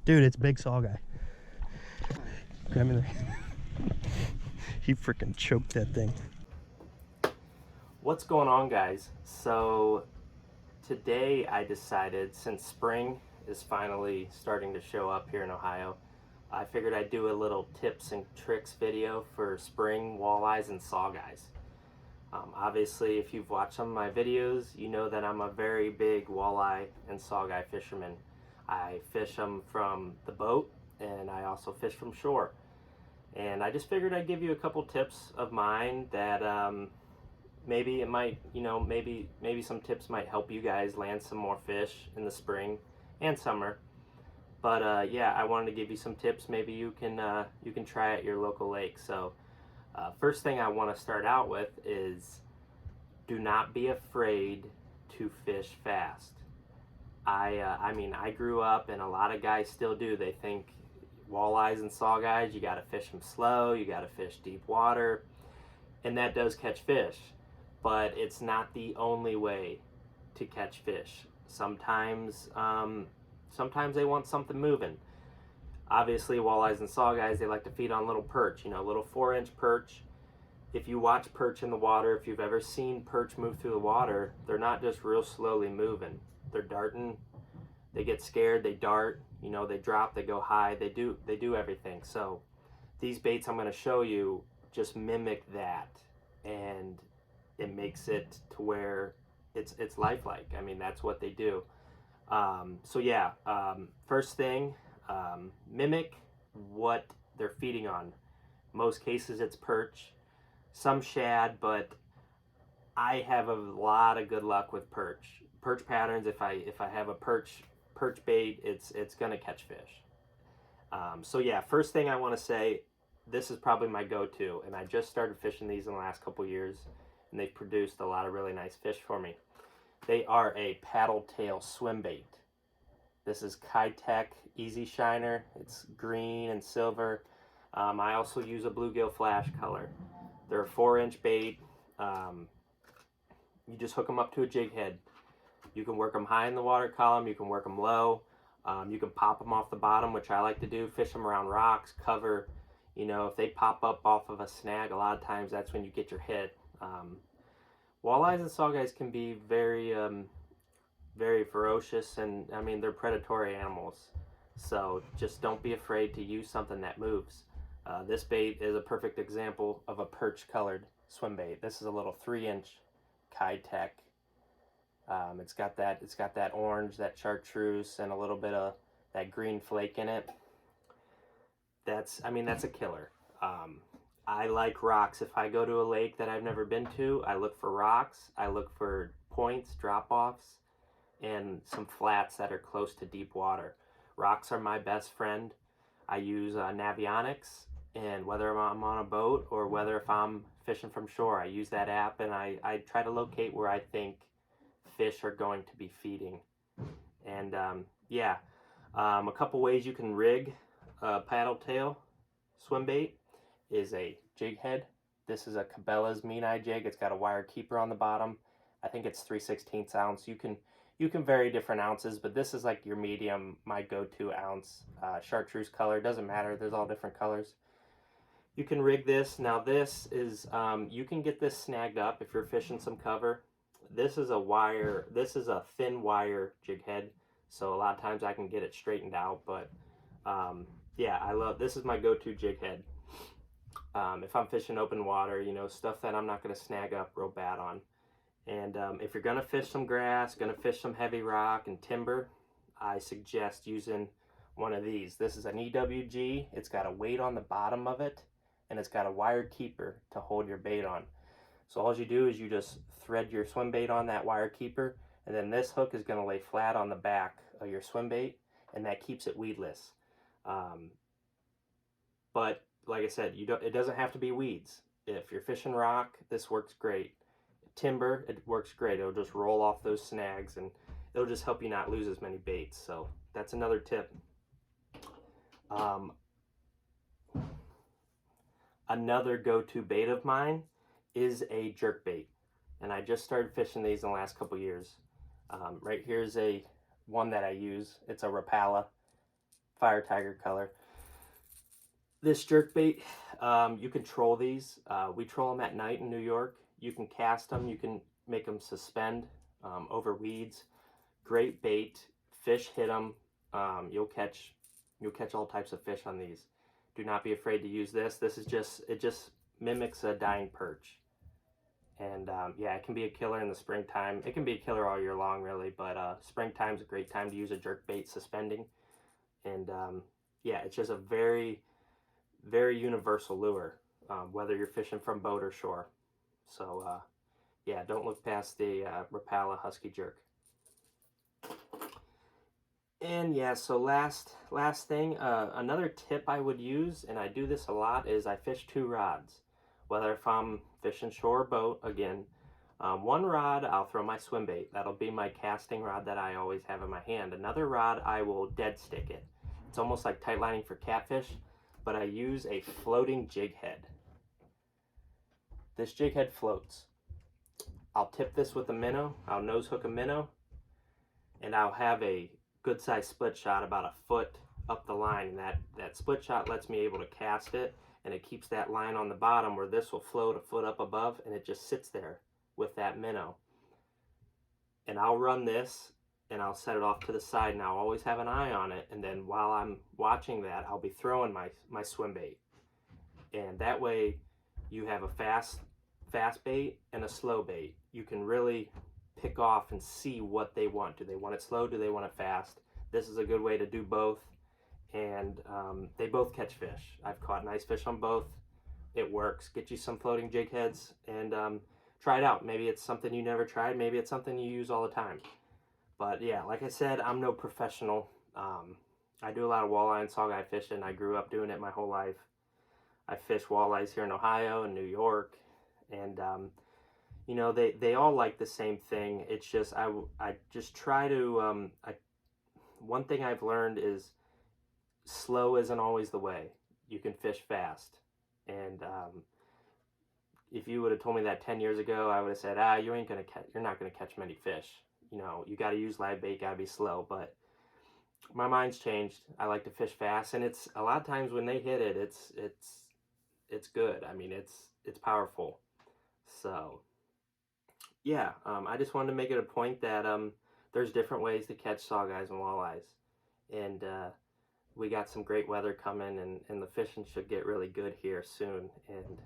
Dude, it's big saugeye. Grab me there. He freaking choked that thing. What's going on, guys? So today I decided, since spring is finally starting to show up here in Ohio, I figured I'd do a little tips and tricks video for spring walleyes and saugeyes. Obviously, if you've watched some of my videos, you know that I'm a very big walleye and saugeye fisherman. I fish them from the boat, and I also fish from shore. And I just figured I'd give you a couple tips of mine that maybe it might, maybe some tips might help you guys land some more fish in the spring and summer. But yeah, I wanted to give you some tips. Maybe you can try at your local lake. So first thing I want to start out with is, do not be afraid to fish fast. I mean, I grew up, and a lot of guys still do. They think walleyes and saugeyes, you got to fish them slow, you got to fish deep water, and that does catch fish. But it's not the only way to catch fish. Sometimes they want something moving. Obviously, walleyes and saugeyes, they like to feed on little perch, little 4-inch perch. If you watch perch in the water, if you've ever seen perch move through the water, they're not just real slowly moving. They're darting, they get scared, they dart, they drop, they go high, they do everything. So these baits I'm going to show you just mimic that, and it makes it to where it's lifelike. I mean, that's what they do. So yeah, first thing, mimic what they're feeding on. Most cases it's perch, some shad, but I have a lot of good luck with perch patterns. If I have a perch bait, it's gonna catch fish. So yeah, first thing I want to say, this is probably my go-to, and I just started fishing these in the last couple years, and they've produced a lot of really nice fish for me. They are a paddle tail swim bait. This is Kitech Easy Shiner. It's green and silver. I also use a bluegill flash color. They're a 4-inch bait. You just hook them up to a jig head. You can work them high in the water column. You can work them low. You can pop them off the bottom, which I like to do. Fish them around rocks, cover. If they pop up off of a snag, a lot of times that's when you get your hit. Walleyes and saugeyes can be very, very ferocious, and I mean, they're predatory animals. So just don't be afraid to use something that moves. This bait is a perfect example of a perch-colored swim bait. This is a little 3-inch Kitech. It's got that orange, that chartreuse, and a little bit of that green flake in it. That's a killer. I like rocks. If I go to a lake that I've never been to, I look for rocks. I look for points, drop-offs, and some flats that are close to deep water. Rocks are my best friend. I use Navionics, and whether I'm on a boat or whether if I'm fishing from shore, I use that app, and I try to locate where I think fish are going to be feeding. And yeah, a couple ways you can rig a paddle tail swim bait is a jig head. This is a Cabela's mean eye jig. It's got a wire keeper on the bottom. I think it's 3/16 ounce. You can vary different ounces, but this is like your medium, my go-to ounce. Chartreuse color, doesn't matter. There's all different colors. You can rig this. Now this is, you can get this snagged up if you're fishing some cover. This is a thin wire jig head, so a lot of times I can get it straightened out. But yeah, this is my go-to jig head. If I'm fishing open water, stuff that I'm not going to snag up real bad on. And if you're going to fish some grass, going to fish some heavy rock and timber, I suggest using one of these. This is an EWG. It's got a weight on the bottom of it, and it's got a wire keeper to hold your bait on. So all you do is you just thread your swim bait on that wire keeper, and then this hook is going to lay flat on the back of your swim bait, and that keeps it weedless. But like I said, it doesn't have to be weeds. If you're fishing rock, this works great. Timber, it works great. It'll just roll off those snags, and it'll just help you not lose as many baits. So that's another tip. Another go-to bait of mine is a jerk bait, and I just started fishing these in the last couple years. Right here's one that I use. It's a Rapala fire tiger color. This jerkbait, you can troll these. We troll them at night in New York. You can cast them. You can make them suspend over weeds. Great bait. Fish hit them. You'll catch all types of fish on these. Do not be afraid to use this. It just mimics a dying perch. And yeah, it can be a killer in the springtime. It can be a killer all year long, really, but springtime's a great time to use a jerkbait suspending. And yeah, it's just a very, very universal lure, whether you're fishing from boat or shore. So yeah, don't look past the Rapala Husky Jerk. And yeah, so last thing, another tip I would use, and I do this a lot, is I fish 2 rods. Whether if I'm fishing shore or boat, again, one rod I'll throw my swim bait. That'll be my casting rod that I always have in my hand. Another rod I will dead stick it. It's almost like tight lining for catfish, but I use a floating jig head. This jig head floats. I'll tip this with a minnow. I'll nose hook a minnow, and I'll have a good sized split shot about a foot up the line. And that split shot lets me able to cast it, and it keeps that line on the bottom where this will float a foot up above, and it just sits there with that minnow. And I'll run this, and I'll set it off to the side, and I'll always have an eye on it. And then while I'm watching that, I'll be throwing my swim bait. And that way you have a fast bait and a slow bait. You can really pick off and see what they want. Do they want it slow? Do they want it fast? This is a good way to do both. And they both catch fish. I've caught nice fish on both. It works. Get you some floating jig heads and try it out. Maybe it's something you never tried. Maybe it's something you use all the time. But yeah, like I said, I'm no professional. I do a lot of walleye and saugeye fishing. I grew up doing it my whole life. I fish walleyes here in Ohio and New York. And you know, they all like the same thing. It's just I just try to one thing I've learned is slow isn't always the way. You can fish fast. And if you would have told me that 10 years ago, I would have said, you're not gonna catch many fish. You know, you got to use live bait, got to be slow. But my mind's changed. I like to fish fast, and it's a lot of times when they hit it, it's good. I mean, it's powerful. So yeah, I just wanted to make it a point that there's different ways to catch saugeyes and walleyes, and we got some great weather coming, and the fishing should get really good here soon, and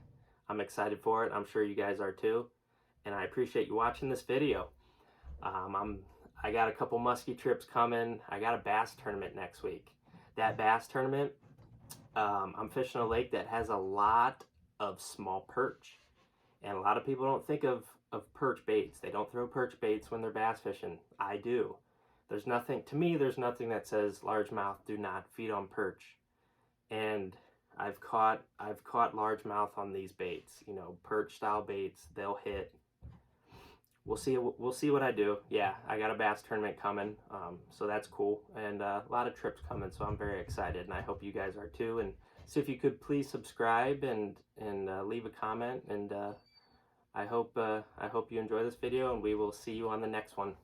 I'm excited for it. I'm sure you guys are too, and I appreciate you watching this video. I got a couple muskie trips coming. I got a bass tournament next week. That bass tournament, I'm fishing a lake that has a lot of small perch, and a lot of people don't think of perch baits. They don't throw perch baits when they're bass fishing. I do. There's nothing that says largemouth do not feed on perch. And I've caught largemouth on these baits. You know, perch style baits, they'll hit. We'll see what I do. Yeah, I got a bass tournament coming, so that's cool, and a lot of trips coming, so I'm very excited, and I hope you guys are too. And so if you could please subscribe and leave a comment, and I hope you enjoy this video, and we will see you on the next one.